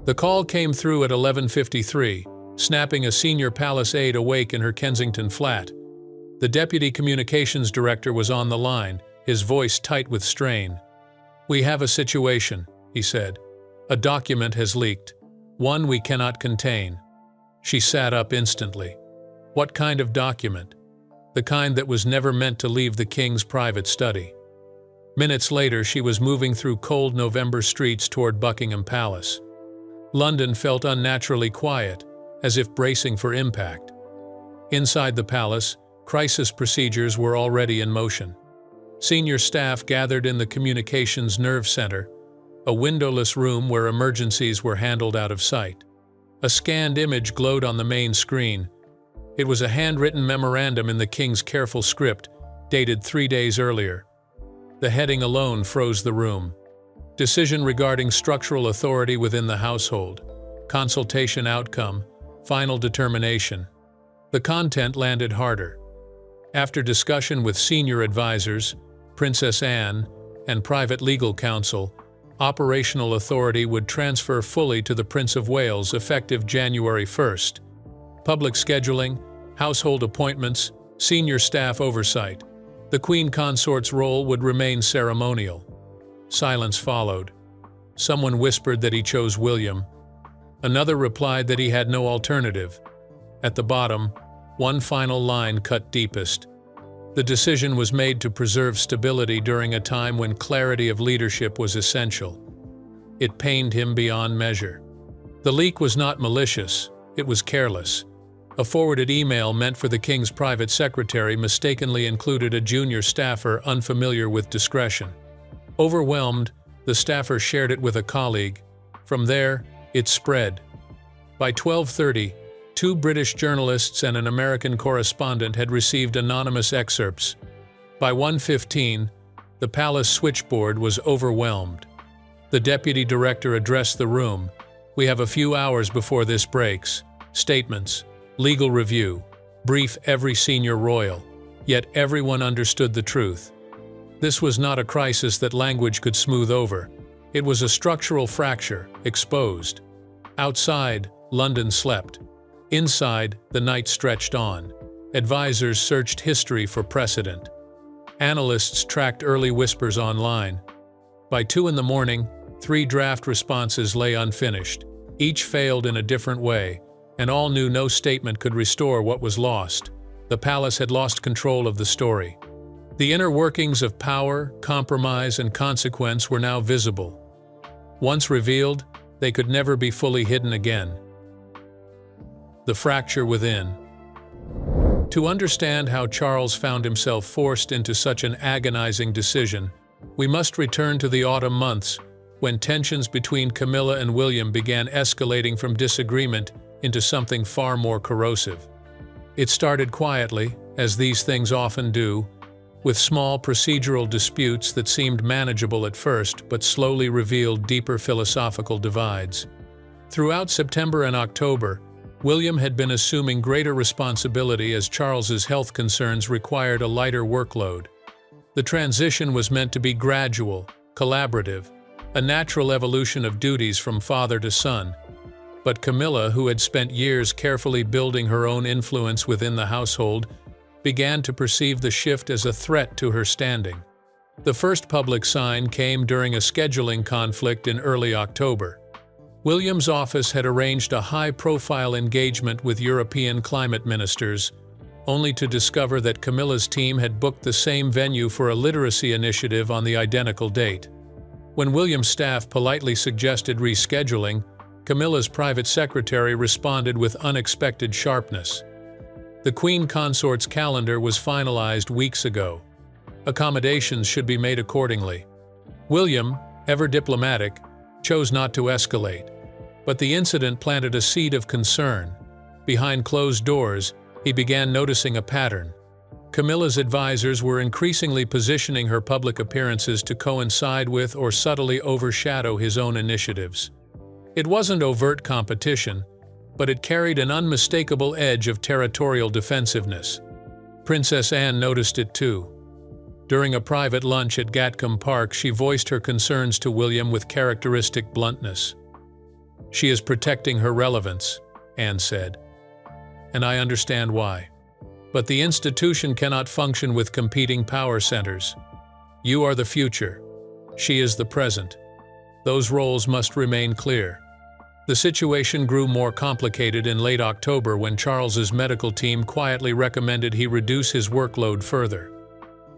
The call came through at 11:53, snapping a senior palace aide awake in her Kensington flat. The deputy communications director was on the line, his voice tight with strain. "We have a situation," he said. "A document has leaked. One we cannot contain." She sat up instantly. What kind of document? The kind that was never meant to leave the king's private study. Minutes later, she was moving through cold November streets toward Buckingham Palace. London felt unnaturally quiet, as if bracing for impact. Inside the palace, crisis procedures were already in motion. Senior staff gathered in the communications nerve center, a windowless room where emergencies were handled out of sight. A scanned image glowed on the main screen. It was a handwritten memorandum in the king's careful script, dated 3 days earlier. The heading alone froze the room. Decision regarding structural authority within the household. Consultation outcome. Final determination. The content landed harder. After discussion with senior advisors, Princess Anne, and private legal counsel, operational authority would transfer fully to the Prince of Wales effective January 1st. Public scheduling, household appointments, senior staff oversight. The Queen Consort's role would remain ceremonial. Silence followed. Someone whispered that he chose William. Another replied that he had no alternative. At the bottom, one final line cut deepest. The decision was made to preserve stability during a time when clarity of leadership was essential. It pained him beyond measure. The leak was not malicious, it was careless. A forwarded email meant for the king's private secretary mistakenly included a junior staffer unfamiliar with discretion. Overwhelmed, the staffer shared it with a colleague. From there, it spread. By 12:30, 2 British journalists and an American correspondent had received anonymous excerpts. By 1:15, the palace switchboard was overwhelmed. The deputy director addressed the room. "We have a few hours before this breaks. Statements, legal review, brief every senior royal." Yet everyone understood the truth. This was not a crisis that language could smooth over. It was a structural fracture, exposed. Outside, London slept. Inside, the night stretched on. Advisors searched history for precedent. Analysts tracked early whispers online. By 2 in the morning, 3 draft responses lay unfinished. Each failed in a different way, and all knew no statement could restore what was lost. The palace had lost control of the story. The inner workings of power, compromise, and consequence were now visible. Once revealed, they could never be fully hidden again. The fracture within. To understand how Charles found himself forced into such an agonizing decision, we must return to the autumn months, when tensions between Camilla and William began escalating from disagreement into something far more corrosive. It started quietly, as these things often do, with small procedural disputes that seemed manageable at first but slowly revealed deeper philosophical divides. Throughout September and October, William had been assuming greater responsibility as Charles's health concerns required a lighter workload. The transition was meant to be gradual, collaborative, a natural evolution of duties from father to son. But Camilla, who had spent years carefully building her own influence within the household, began to perceive the shift as a threat to her standing. The first public sign came during a scheduling conflict in early October. William's office had arranged a high-profile engagement with European climate ministers, only to discover that Camilla's team had booked the same venue for a literacy initiative on the identical date. When William's staff politely suggested rescheduling, Camilla's private secretary responded with unexpected sharpness. The Queen Consort's calendar was finalized weeks ago. Accommodations should be made accordingly. William, ever diplomatic, chose not to escalate. But the incident planted a seed of concern. Behind closed doors, he began noticing a pattern. Camilla's advisors were increasingly positioning her public appearances to coincide with or subtly overshadow his own initiatives. It wasn't overt competition, but it carried an unmistakable edge of territorial defensiveness. Princess Anne noticed it too. During a private lunch at Gatcombe Park, she voiced her concerns to William with characteristic bluntness. "She is protecting her relevance," Anne said. "And I understand why. But the institution cannot function with competing power centers. You are the future. She is the present. Those roles must remain clear." The situation grew more complicated in late October when Charles's medical team quietly recommended he reduce his workload further.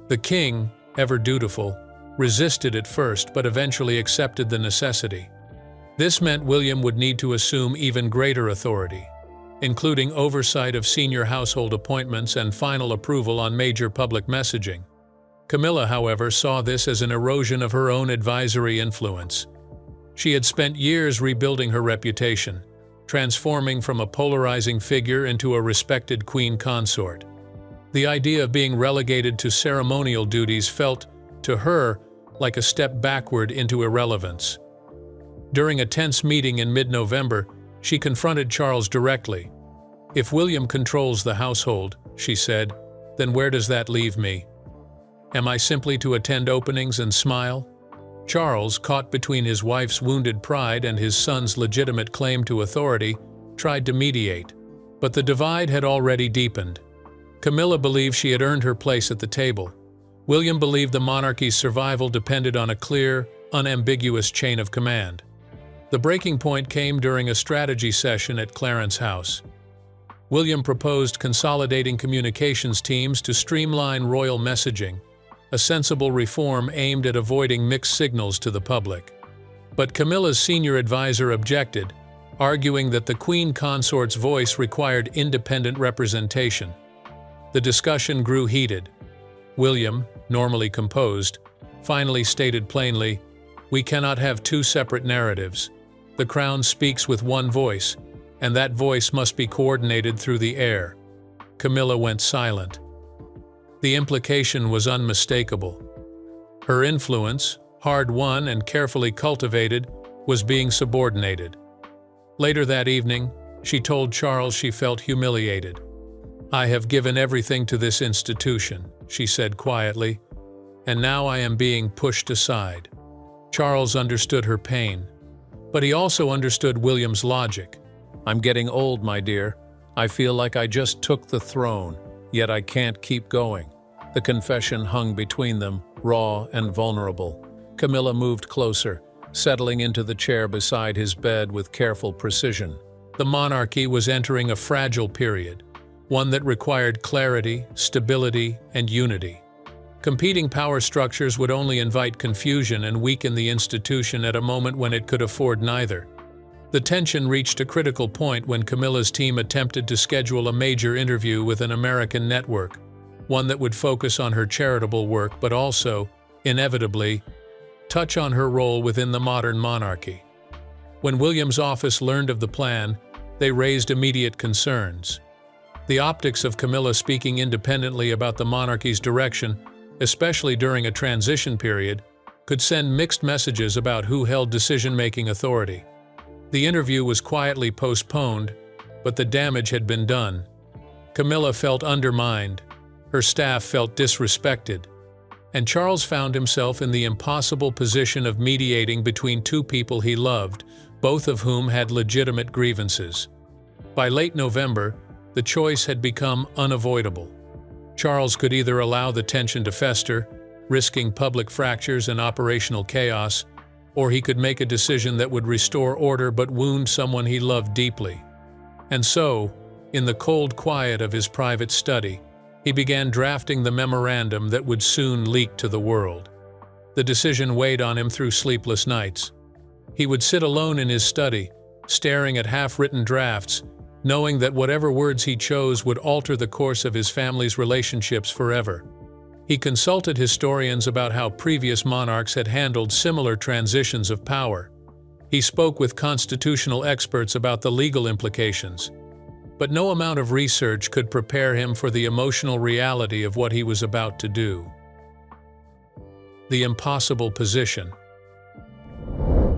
The king, ever dutiful, resisted at first but eventually accepted the necessity. This meant William would need to assume even greater authority, including oversight of senior household appointments and final approval on major public messaging. Camilla, however, saw this as an erosion of her own advisory influence. She had spent years rebuilding her reputation, transforming from a polarizing figure into a respected queen consort. The idea of being relegated to ceremonial duties felt, to her, like a step backward into irrelevance. During a tense meeting in mid-November, she confronted Charles directly. "If William controls the household," she said, "then where does that leave me? Am I simply to attend openings and smile?" Charles, caught between his wife's wounded pride and his son's legitimate claim to authority, tried to mediate, but the divide had already deepened. Camilla believed she had earned her place at the table. William believed the monarchy's survival depended on a clear, unambiguous chain of command. The breaking point came during a strategy session at Clarence House. William proposed consolidating communications teams to streamline royal messaging, a sensible reform aimed at avoiding mixed signals to the public. But Camilla's senior advisor objected, arguing that the queen consort's voice required independent representation. The discussion grew heated. William, normally composed, finally stated plainly, "We cannot have two separate narratives. The crown speaks with one voice, and that voice must be coordinated through the air." Camilla went silent. The implication was unmistakable. Her influence, hard-won and carefully cultivated, was being subordinated. Later that evening, she told Charles she felt humiliated. "I have given everything to this institution," she said quietly, "and now I am being pushed aside." Charles understood her pain, but he also understood William's logic. "I'm getting old, my dear. I feel like I just took the throne, yet I can't keep going." The confession hung between them, raw and vulnerable. Camilla moved closer, settling into the chair beside his bed with careful precision. The monarchy was entering a fragile period, one that required clarity, stability, and unity. Competing power structures would only invite confusion and weaken the institution at a moment when it could afford neither. The tension reached a critical point when Camilla's team attempted to schedule a major interview with an American network, one that would focus on her charitable work but also, inevitably, touch on her role within the modern monarchy. When William's office learned of the plan, they raised immediate concerns. The optics of Camilla speaking independently about the monarchy's direction, especially during a transition period, could send mixed messages about who held decision-making authority. The interview was quietly postponed, but the damage had been done. Camilla felt undermined, her staff felt disrespected, and Charles found himself in the impossible position of mediating between two people he loved, both of whom had legitimate grievances. By late November, the choice had become unavoidable. Charles could either allow the tension to fester, risking public fractures and operational chaos, or he could make a decision that would restore order but wound someone he loved deeply. And so, in the cold quiet of his private study, he began drafting the memorandum that would soon leak to the world. The decision weighed on him through sleepless nights. He would sit alone in his study, staring at half-written drafts, knowing that whatever words he chose would alter the course of his family's relationships forever. He consulted historians about how previous monarchs had handled similar transitions of power. He spoke with constitutional experts about the legal implications. But no amount of research could prepare him for the emotional reality of what he was about to do. The impossible position.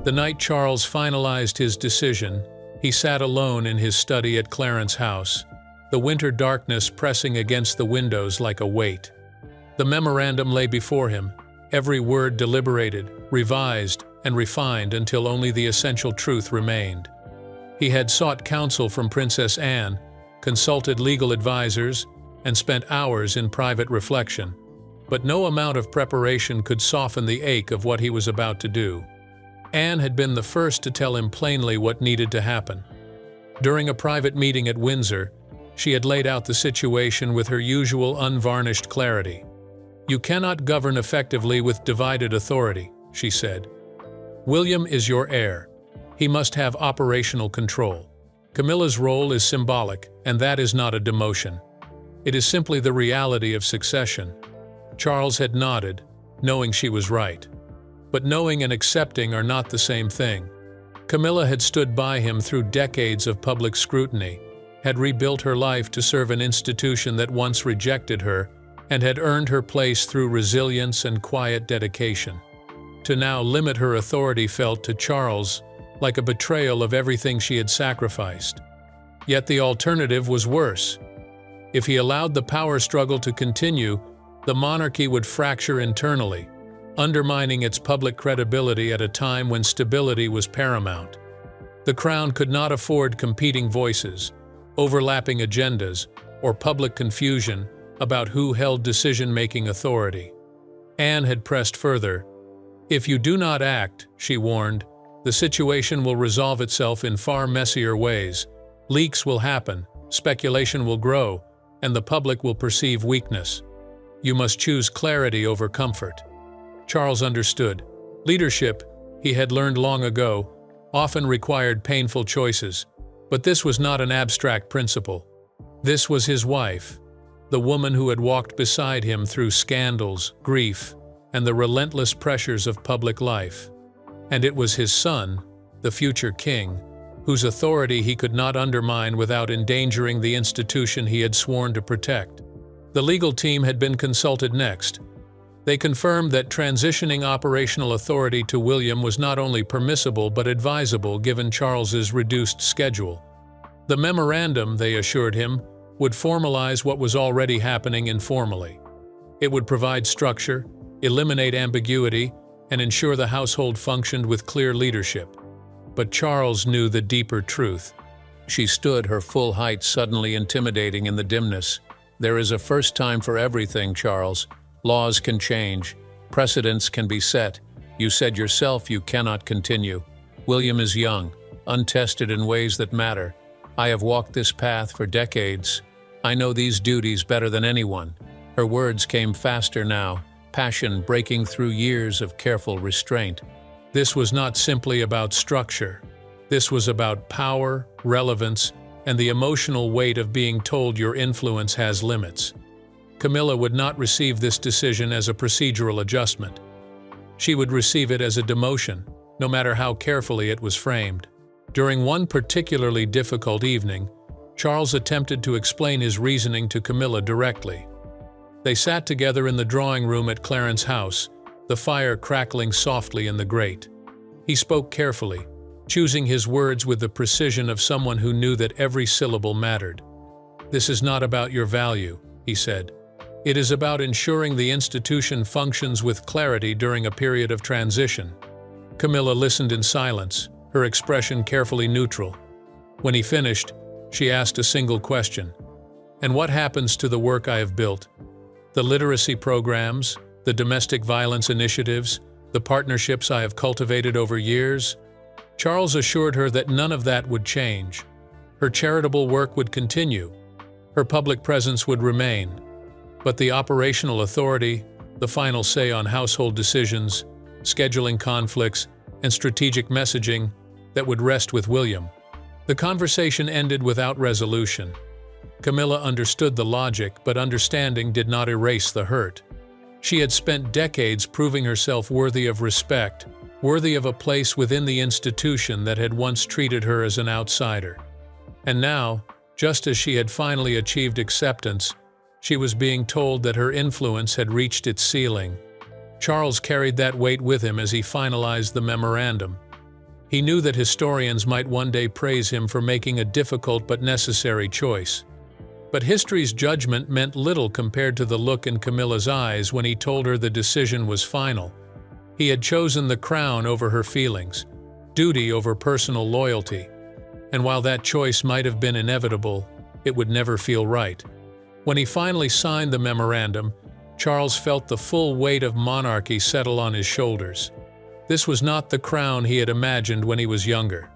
The night Charles finalized his decision, he sat alone in his study at Clarence House, the winter darkness pressing against the windows like a weight. The memorandum lay before him, every word deliberated, revised, and refined until only the essential truth remained. He had sought counsel from Princess Anne, consulted legal advisors, and spent hours in private reflection. But no amount of preparation could soften the ache of what he was about to do. Anne had been the first to tell him plainly what needed to happen. During a private meeting at Windsor, she had laid out the situation with her usual unvarnished clarity. "You cannot govern effectively with divided authority," she said. "William is your heir. He must have operational control. Camilla's role is symbolic, and that is not a demotion. It is simply the reality of succession." Charles had nodded, knowing she was right. But knowing and accepting are not the same thing. Camilla had stood by him through decades of public scrutiny, had rebuilt her life to serve an institution that once rejected her, and had earned her place through resilience and quiet dedication. To now limit her authority felt to Charles like a betrayal of everything she had sacrificed. Yet the alternative was worse. If he allowed the power struggle to continue, the monarchy would fracture internally, undermining its public credibility at a time when stability was paramount. The crown could not afford competing voices, overlapping agendas, or public confusion about who held decision-making authority. Anne had pressed further. "If you do not act," she warned, "the situation will resolve itself in far messier ways. Leaks will happen, speculation will grow, and the public will perceive weakness. You must choose clarity over comfort." Charles understood. Leadership, he had learned long ago, often required painful choices. But this was not an abstract principle. This was his wife, the woman who had walked beside him through scandals, grief, and the relentless pressures of public life. And it was his son, the future king, whose authority he could not undermine without endangering the institution he had sworn to protect. The legal team had been consulted next. They confirmed that transitioning operational authority to William was not only permissible but advisable given Charles's reduced schedule. The memorandum, they assured him, would formalize what was already happening informally. It would provide structure, eliminate ambiguity, and ensure the household functioned with clear leadership. But Charles knew the deeper truth. She stood, her full height suddenly intimidating in the dimness. "There is a first time for everything, Charles. Laws can change. Precedents can be set. You said yourself you cannot continue. William is young, untested in ways that matter. I have walked this path for decades. I know these duties better than anyone." Her words came faster now, passion breaking through years of careful restraint. This was not simply about structure. This was about power, relevance, and the emotional weight of being told your influence has limits. Camilla would not receive this decision as a procedural adjustment. She would receive it as a demotion, no matter how carefully it was framed. During one particularly difficult evening, Charles attempted to explain his reasoning to Camilla directly. They sat together in the drawing room at Clarence's house, the fire crackling softly in the grate. He spoke carefully, choosing his words with the precision of someone who knew that every syllable mattered. "This is not about your value," he said. "It is about ensuring the institution functions with clarity during a period of transition." Camilla listened in silence, her expression carefully neutral. When he finished, she asked a single question. "And what happens to the work I have built? The literacy programs, the domestic violence initiatives, the partnerships I have cultivated over years?" Charles assured her that none of that would change. Her charitable work would continue. Her public presence would remain. But the operational authority, the final say on household decisions, scheduling conflicts, and strategic messaging, that would rest with William. The conversation ended without resolution. Camilla understood the logic, but understanding did not erase the hurt. She had spent decades proving herself worthy of respect, worthy of a place within the institution that had once treated her as an outsider. And now, just as she had finally achieved acceptance, she was being told that her influence had reached its ceiling. Charles carried that weight with him as he finalized the memorandum. He knew that historians might one day praise him for making a difficult but necessary choice. But history's judgment meant little compared to the look in Camilla's eyes when he told her the decision was final. He had chosen the crown over her feelings, duty over personal loyalty. And while that choice might have been inevitable, it would never feel right. When he finally signed the memorandum, Charles felt the full weight of monarchy settle on his shoulders. This was not the crown he had imagined when he was younger.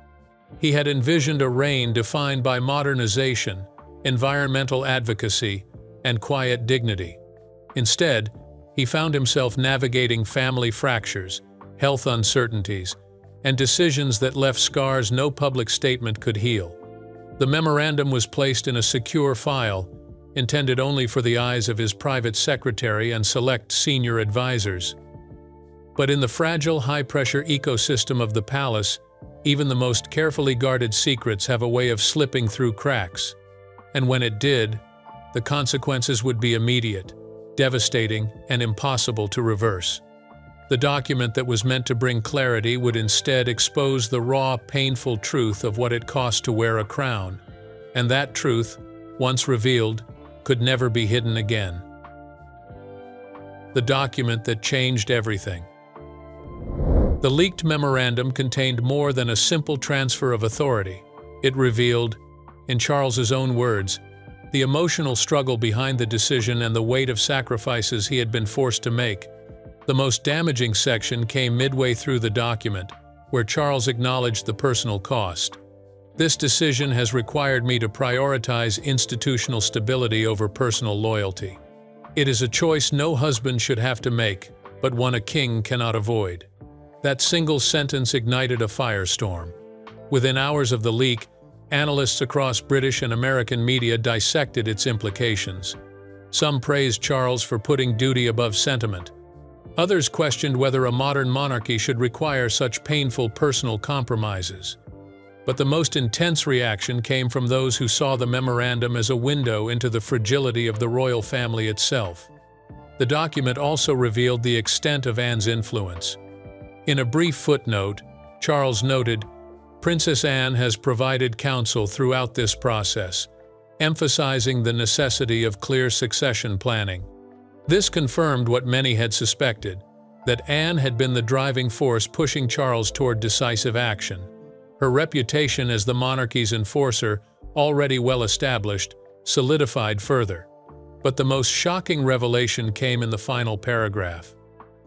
He had envisioned a reign defined by modernization, environmental advocacy, and quiet dignity. Instead, he found himself navigating family fractures, health uncertainties, and decisions that left scars no public statement could heal. The memorandum was placed in a secure file, intended only for the eyes of his private secretary and select senior advisors. But in the fragile, high-pressure ecosystem of the palace, even the most carefully guarded secrets have a way of slipping through cracks. And when it did, the consequences would be immediate, devastating, and impossible to reverse. The document that was meant to bring clarity would instead expose the raw, painful truth of what it cost to wear a crown. And that truth, once revealed, could never be hidden again. The document that changed everything. The leaked memorandum contained more than a simple transfer of authority. It revealed, in Charles's own words, the emotional struggle behind the decision and the weight of sacrifices he had been forced to make. The most damaging section came midway through the document, where Charles acknowledged the personal cost. This decision has required me to prioritize institutional stability over personal loyalty. It is a choice no husband should have to make, but one a king cannot avoid. That single sentence ignited a firestorm. Within hours of the leak, analysts across British and American media dissected its implications. Some praised Charles for putting duty above sentiment. Others questioned whether a modern monarchy should require such painful personal compromises. But the most intense reaction came from those who saw the memorandum as a window into the fragility of the royal family itself. The document also revealed the extent of Anne's influence. In a brief footnote, Charles noted, "Princess Anne has provided counsel throughout this process, emphasizing the necessity of clear succession planning." This confirmed what many had suspected, that Anne had been the driving force pushing Charles toward decisive action. Her reputation as the monarchy's enforcer, already well established, solidified further. But the most shocking revelation came in the final paragraph.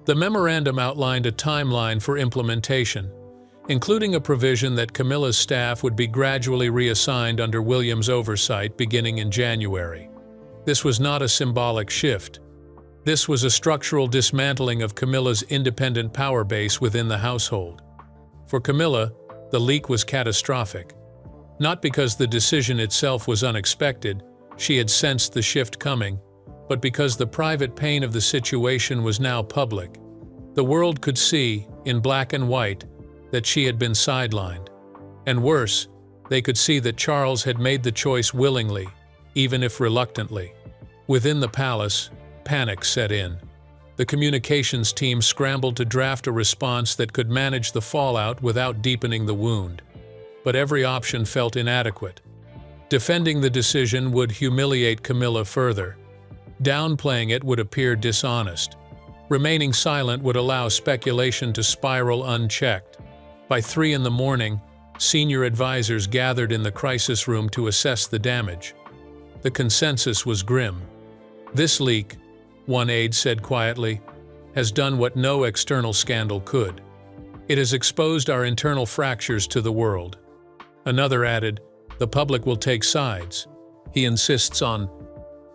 The memorandum outlined a timeline for implementation, including a provision that Camilla's staff would be gradually reassigned under William's oversight beginning in January. This was not a symbolic shift. This was a structural dismantling of Camilla's independent power base within the household. For Camilla, the leak was catastrophic. Not because the decision itself was unexpected, she had sensed the shift coming, but because the private pain of the situation was now public. The world could see, in black and white, that she had been sidelined. And worse, they could see that Charles had made the choice willingly, even if reluctantly. Within the palace, panic set in. The communications team scrambled to draft a response that could manage the fallout without deepening the wound. But every option felt inadequate. Defending the decision would humiliate Camilla further. Downplaying it would appear dishonest. Remaining silent would allow speculation to spiral unchecked. By 3 in the morning, senior advisors gathered in the crisis room to assess the damage. The consensus was grim. "This leak," one aide said quietly, "has done what no external scandal could. It has exposed our internal fractures to the world." Another added, "The public will take sides." He insists on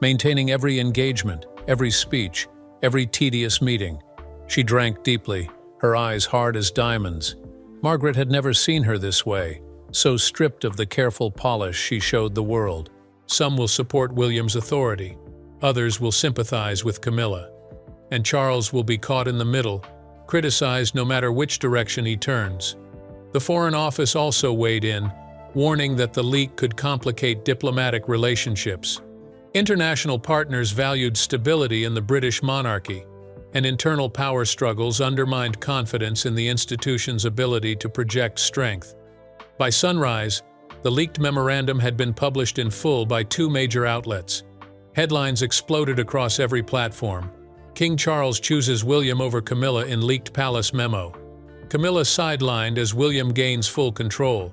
maintaining every engagement, every speech, every tedious meeting. She drank deeply, her eyes hard as diamonds. Margaret had never seen her this way, so stripped of the careful polish she showed the world. Some will support William's authority. Others will sympathize with Camilla. And Charles will be caught in the middle, criticized no matter which direction he turns. The Foreign Office also weighed in, warning that the leak could complicate diplomatic relationships. International partners valued stability in the British monarchy, and internal power struggles undermined confidence in the institution's ability to project strength. By sunrise, the leaked memorandum had been published in full by 2 major outlets. Headlines exploded across every platform. King Charles chooses William over Camilla in leaked palace memo. Camilla sidelined as William gains full control.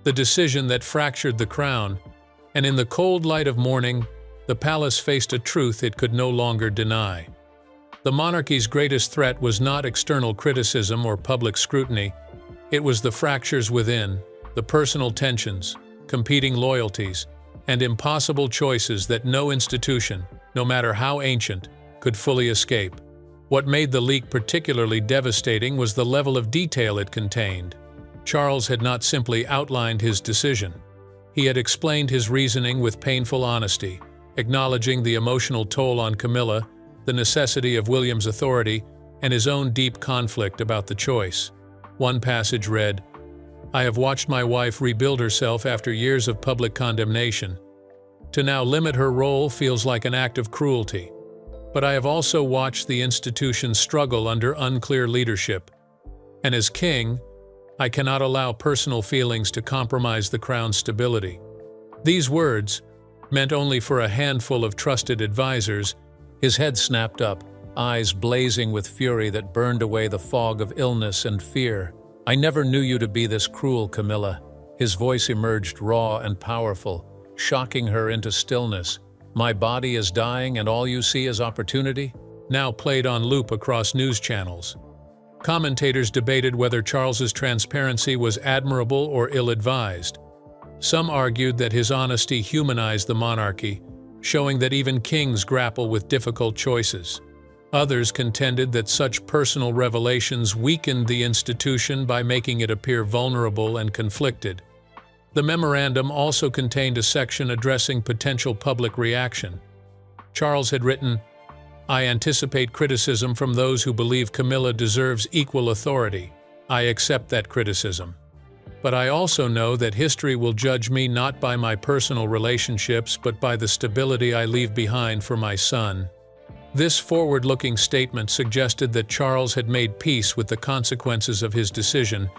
the decision that fractured the crown, and in the cold light of morning, the palace faced a truth it could no longer deny. The monarchy's greatest threat was not external criticism or public scrutiny. It was the fractures within, the personal tensions, competing loyalties, and impossible choices that no institution, no matter how ancient, could fully escape. What made the leak particularly devastating was the level of detail it contained. Charles had not simply outlined his decision. He had explained his reasoning with painful honesty, acknowledging the emotional toll on Camilla, the necessity of William's authority, and his own deep conflict about the choice. One passage read, "I have watched my wife rebuild herself after years of public condemnation. To now limit her role feels like an act of cruelty. But I have also watched the institution struggle under unclear leadership. And as king, I cannot allow personal feelings to compromise the crown's stability." These words, meant only for a handful of trusted advisors, his head snapped up, eyes blazing with fury that burned away the fog of illness and fear. "I never knew you to be this cruel, Camilla." His voice emerged raw and powerful, shocking her into stillness. "My body is dying and all you see is opportunity?" Now played on loop across news channels. Commentators debated whether Charles's transparency was admirable or ill-advised. Some argued that his honesty humanized the monarchy, showing that even kings grapple with difficult choices. Others contended that such personal revelations weakened the institution by making it appear vulnerable and conflicted. The memorandum also contained a section addressing potential public reaction. Charles had written, "I anticipate criticism from those who believe Camilla deserves equal authority. I accept that criticism. But I also know that history will judge me not by my personal relationships but by the stability I leave behind for my son." This forward-looking statement suggested that Charles had made peace with the consequences of his decision,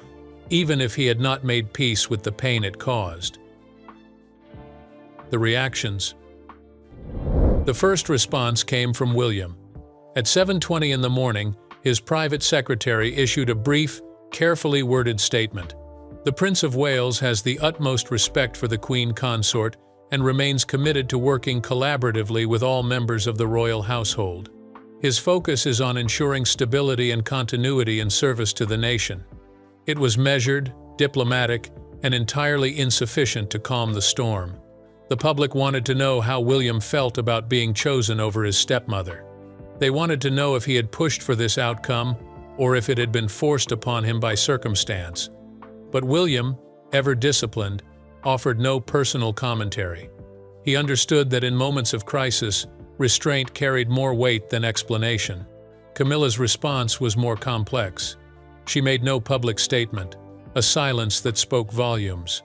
even if he had not made peace with the pain it caused. The reactions. The first response came from William. At 7:20 in the morning, his private secretary issued a brief, carefully worded statement. The Prince of Wales has the utmost respect for the Queen Consort and remains committed to working collaboratively with all members of the royal household. His focus is on ensuring stability and continuity in service to the nation. It was measured, diplomatic, and entirely insufficient to calm the storm. The public wanted to know how William felt about being chosen over his stepmother. They wanted to know if he had pushed for this outcome or if it had been forced upon him by circumstance. But William, ever disciplined, offered no personal commentary. He understood that in moments of crisis, restraint carried more weight than explanation. Camilla's response was more complex. She made no public statement, a silence that spoke volumes.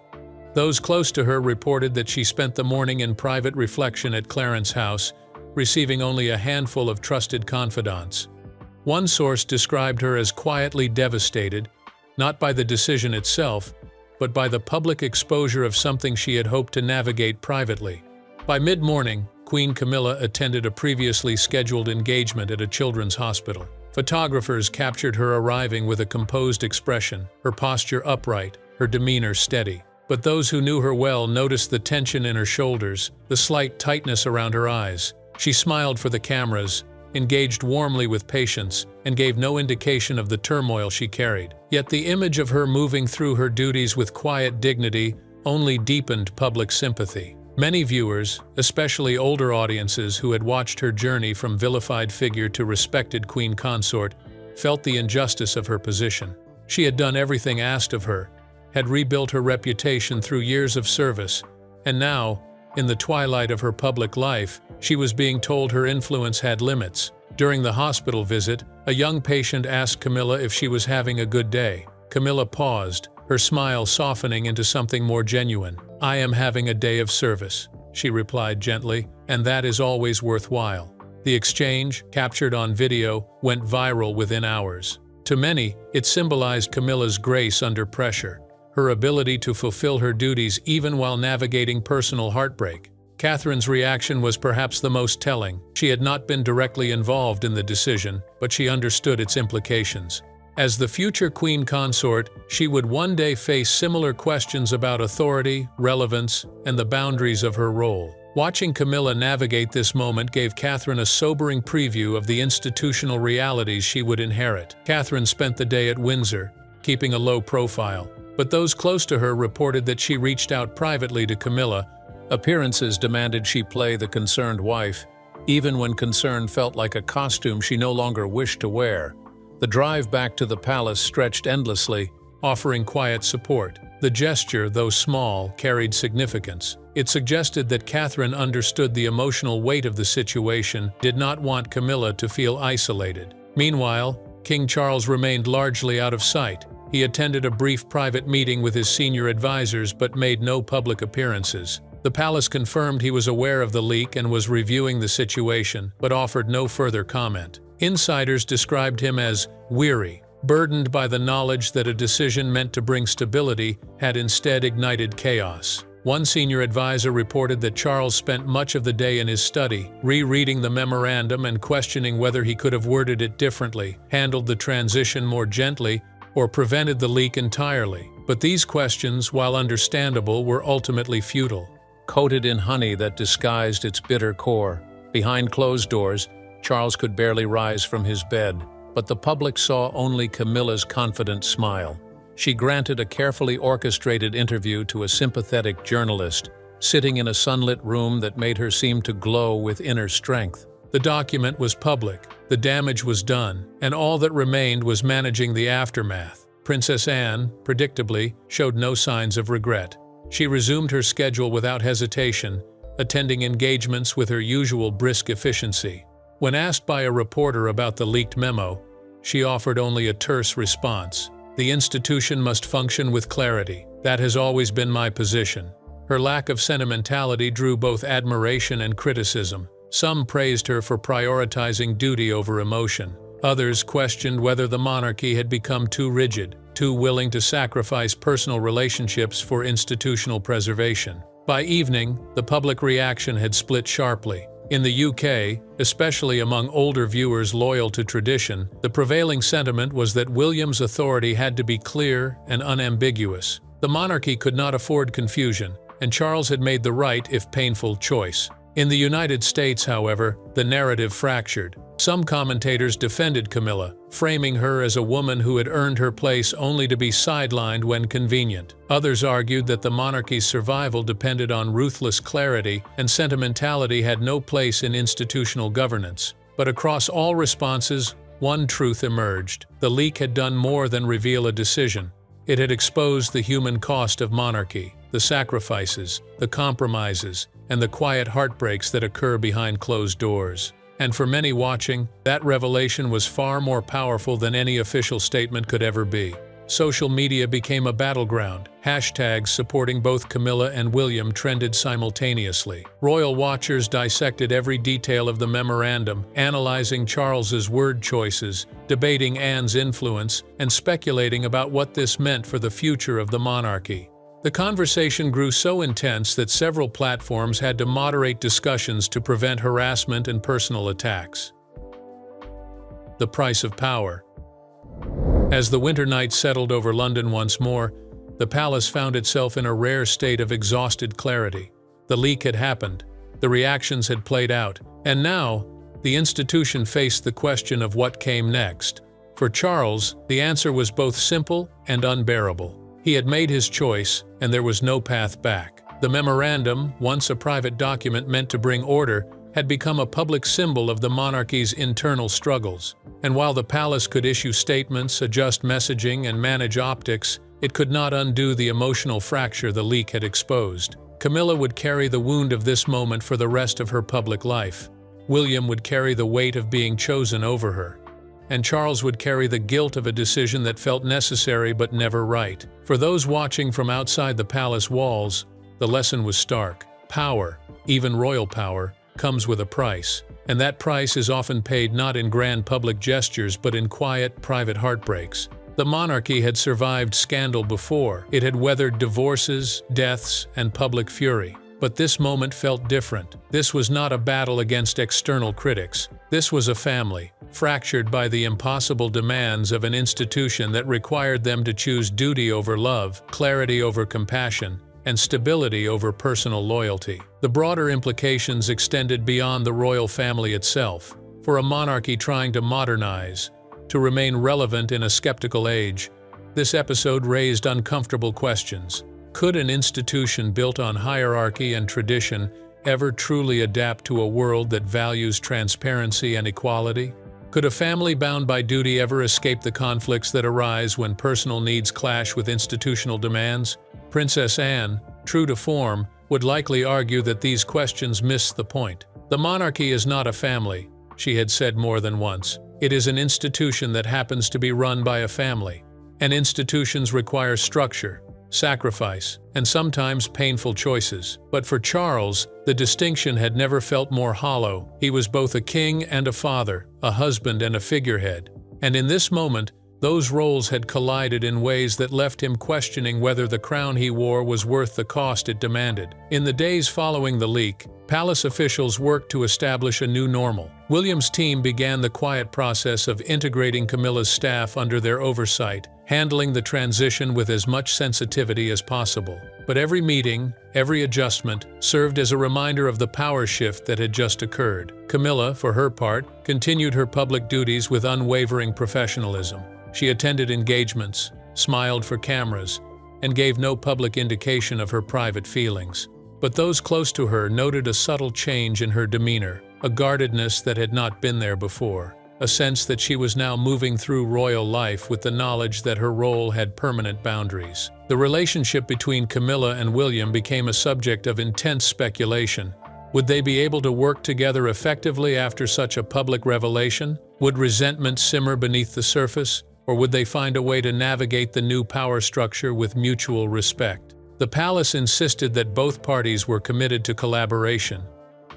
Those close to her reported that she spent the morning in private reflection at Clarence House, receiving only a handful of trusted confidants. One source described her as quietly devastated, not by the decision itself, but by the public exposure of something she had hoped to navigate privately. By mid-morning, Queen Camilla attended a previously scheduled engagement at a children's hospital. Photographers captured her arriving with a composed expression, her posture upright, her demeanor steady. But those who knew her well noticed the tension in her shoulders, the slight tightness around her eyes. She smiled for the cameras, engaged warmly with patients, and gave no indication of the turmoil she carried. Yet the image of her moving through her duties with quiet dignity only deepened public sympathy. Many viewers, especially older audiences who had watched her journey from vilified figure to respected queen consort, felt the injustice of her position. She had done everything asked of her, had rebuilt her reputation through years of service, and now, in the twilight of her public life, she was being told her influence had limits. During the hospital visit, a young patient asked Camilla if she was having a good day. Camilla paused, her smile softening into something more genuine. "I am having a day of service," she replied gently, "and that is always worthwhile." The exchange, captured on video, went viral within hours. To many, it symbolized Camilla's grace under pressure, her ability to fulfill her duties even while navigating personal heartbreak. Catherine's reaction was perhaps the most telling. She had not been directly involved in the decision, but she understood its implications. As the future queen consort, she would one day face similar questions about authority, relevance, and the boundaries of her role. Watching Camilla navigate this moment gave Catherine a sobering preview of the institutional realities she would inherit. Catherine spent the day at Windsor, keeping a low profile, but those close to her reported that she reached out privately to Camilla. Appearances demanded she play the concerned wife, even when concern felt like a costume she no longer wished to wear. The drive back to the palace stretched endlessly, offering quiet support. The gesture, though small, carried significance. It suggested that Catherine understood the emotional weight of the situation, did not want Camilla to feel isolated. Meanwhile, King Charles remained largely out of sight. He attended a brief private meeting with his senior advisors but made no public appearances. The palace confirmed he was aware of the leak and was reviewing the situation, but offered no further comment. Insiders described him as weary, burdened by the knowledge that a decision meant to bring stability had instead ignited chaos. One senior advisor reported that Charles spent much of the day in his study, rereading the memorandum and questioning whether he could have worded it differently, handled the transition more gently, or prevented the leak entirely. But these questions, while understandable, were ultimately futile. Coated in honey that disguised its bitter core, behind closed doors, Charles could barely rise from his bed, but the public saw only Camilla's confident smile. She granted a carefully orchestrated interview to a sympathetic journalist, sitting in a sunlit room that made her seem to glow with inner strength. The document was public, the damage was done, and all that remained was managing the aftermath. Princess Anne, predictably, showed no signs of regret. She resumed her schedule without hesitation, attending engagements with her usual brisk efficiency. When asked by a reporter about the leaked memo, she offered only a terse response. "The institution must function with clarity. That has always been my position." Her lack of sentimentality drew both admiration and criticism. Some praised her for prioritizing duty over emotion. Others questioned whether the monarchy had become too rigid, too willing to sacrifice personal relationships for institutional preservation. By evening, the public reaction had split sharply. In the UK, especially among older viewers loyal to tradition, the prevailing sentiment was that William's authority had to be clear and unambiguous. The monarchy could not afford confusion, and Charles had made the right, if painful, choice. In the United States, however, the narrative fractured. Some commentators defended Camilla, framing her as a woman who had earned her place only to be sidelined when convenient. Others argued that the monarchy's survival depended on ruthless clarity, and sentimentality had no place in institutional governance. But across all responses, one truth emerged. The leak had done more than reveal a decision. It had exposed the human cost of monarchy, the sacrifices, the compromises, and the quiet heartbreaks that occur behind closed doors. And for many watching, that revelation was far more powerful than any official statement could ever be. Social media became a battleground. Hashtags supporting both Camilla and William trended simultaneously. Royal watchers dissected every detail of the memorandum, analyzing Charles's word choices, debating Anne's influence, and speculating about what this meant for the future of the monarchy. The conversation grew so intense that several platforms had to moderate discussions to prevent harassment and personal attacks. The price of power. As the winter night settled over London once more, the palace found itself in a rare state of exhausted clarity. The leak had happened, the reactions had played out, and now, the institution faced the question of what came next. For Charles, the answer was both simple and unbearable. He had made his choice, and there was no path back. The memorandum, once a private document meant to bring order, had become a public symbol of the monarchy's internal struggles. And while the palace could issue statements, adjust messaging, and manage optics, it could not undo the emotional fracture the leak had exposed. Camilla would carry the wound of this moment for the rest of her public life. William would carry the weight of being chosen over her. And Charles would carry the guilt of a decision that felt necessary but never right. For those watching from outside the palace walls, the lesson was stark. Power, even royal power, comes with a price. And that price is often paid not in grand public gestures but in quiet, private heartbreaks. The monarchy had survived scandal before. It had weathered divorces, deaths, and public fury. But this moment felt different. This was not a battle against external critics. This was a family, fractured by the impossible demands of an institution that required them to choose duty over love, clarity over compassion, and stability over personal loyalty. The broader implications extended beyond the royal family itself. For a monarchy trying to modernize, to remain relevant in a skeptical age, this episode raised uncomfortable questions. Could an institution built on hierarchy and tradition ever truly adapt to a world that values transparency and equality? Could a family bound by duty ever escape the conflicts that arise when personal needs clash with institutional demands? Princess Anne, true to form, would likely argue that these questions miss the point. The monarchy is not a family, she had said more than once. It is an institution that happens to be run by a family. And institutions require structure, sacrifice, and sometimes painful choices. But for Charles, the distinction had never felt more hollow. He was both a king and a father, a husband and a figurehead. And in this moment, those roles had collided in ways that left him questioning whether the crown he wore was worth the cost it demanded. In the days following the leak, palace officials worked to establish a new normal. William's team began the quiet process of integrating Camilla's staff under their oversight, handling the transition with as much sensitivity as possible. But every meeting, every adjustment, served as a reminder of the power shift that had just occurred. Camilla, for her part, continued her public duties with unwavering professionalism. She attended engagements, smiled for cameras, and gave no public indication of her private feelings. But those close to her noted a subtle change in her demeanor, a guardedness that had not been there before, a sense that she was now moving through royal life with the knowledge that her role had permanent boundaries. The relationship between Camilla and William became a subject of intense speculation. Would they be able to work together effectively after such a public revelation? Would resentment simmer beneath the surface? Or would they find a way to navigate the new power structure with mutual respect? The palace insisted that both parties were committed to collaboration,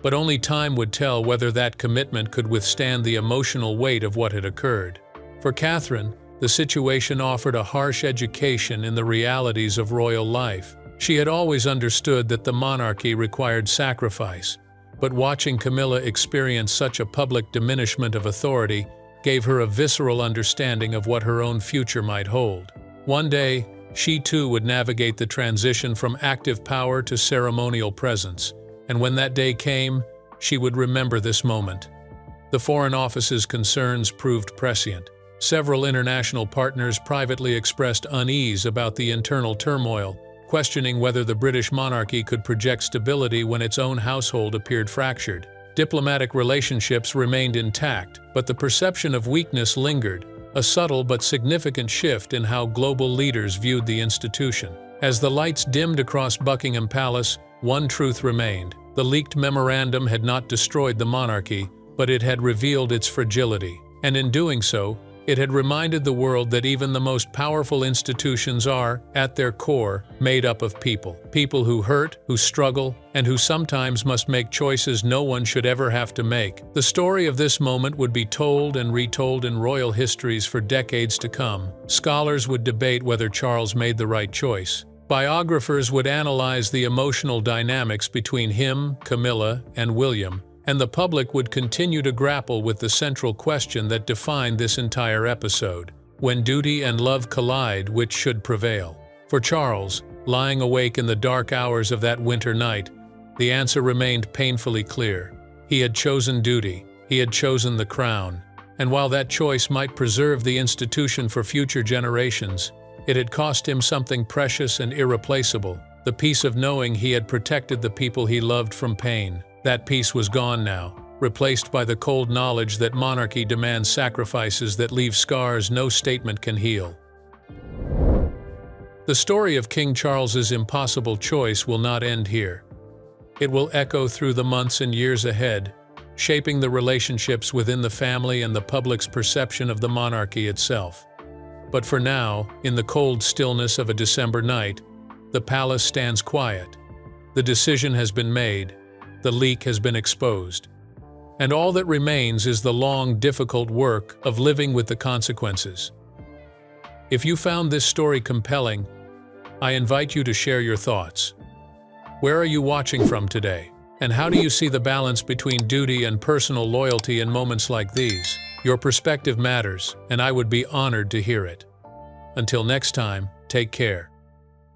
but only time would tell whether that commitment could withstand the emotional weight of what had occurred. For Catherine, the situation offered a harsh education in the realities of royal life. She had always understood that the monarchy required sacrifice, but watching Camilla experience such a public diminishment of authority gave her a visceral understanding of what her own future might hold. One day, she too would navigate the transition from active power to ceremonial presence, and when that day came, she would remember this moment. The Foreign Office's concerns proved prescient. Several international partners privately expressed unease about the internal turmoil, questioning whether the British monarchy could project stability when its own household appeared fractured. Diplomatic relationships remained intact, but the perception of weakness lingered, a subtle but significant shift in how global leaders viewed the institution. As the lights dimmed across Buckingham Palace, one truth remained. The leaked memorandum had not destroyed the monarchy, but it had revealed its fragility. And in doing so, it had reminded the world that even the most powerful institutions are, at their core, made up of people. People who hurt, who struggle, and who sometimes must make choices no one should ever have to make. The story of this moment would be told and retold in royal histories for decades to come. Scholars would debate whether Charles made the right choice. Biographers would analyze the emotional dynamics between him, Camilla, and William, and the public would continue to grapple with the central question that defined this entire episode. When duty and love collide, which should prevail? For Charles, lying awake in the dark hours of that winter night, the answer remained painfully clear. He had chosen duty, he had chosen the crown, and while that choice might preserve the institution for future generations, it had cost him something precious and irreplaceable, the peace of knowing he had protected the people he loved from pain. That peace was gone now, replaced by the cold knowledge that monarchy demands sacrifices that leave scars no statement can heal. The story of King Charles's impossible choice will not end here. It will echo through the months and years ahead, shaping the relationships within the family and the public's perception of the monarchy itself. But for now, in the cold stillness of a December night, the palace stands quiet. The decision has been made. The leak has been exposed. And all that remains is the long, difficult work of living with the consequences. If you found this story compelling, I invite you to share your thoughts. Where are you watching from today? And how do you see the balance between duty and personal loyalty in moments like these? Your perspective matters, and I would be honored to hear it. Until next time, take care.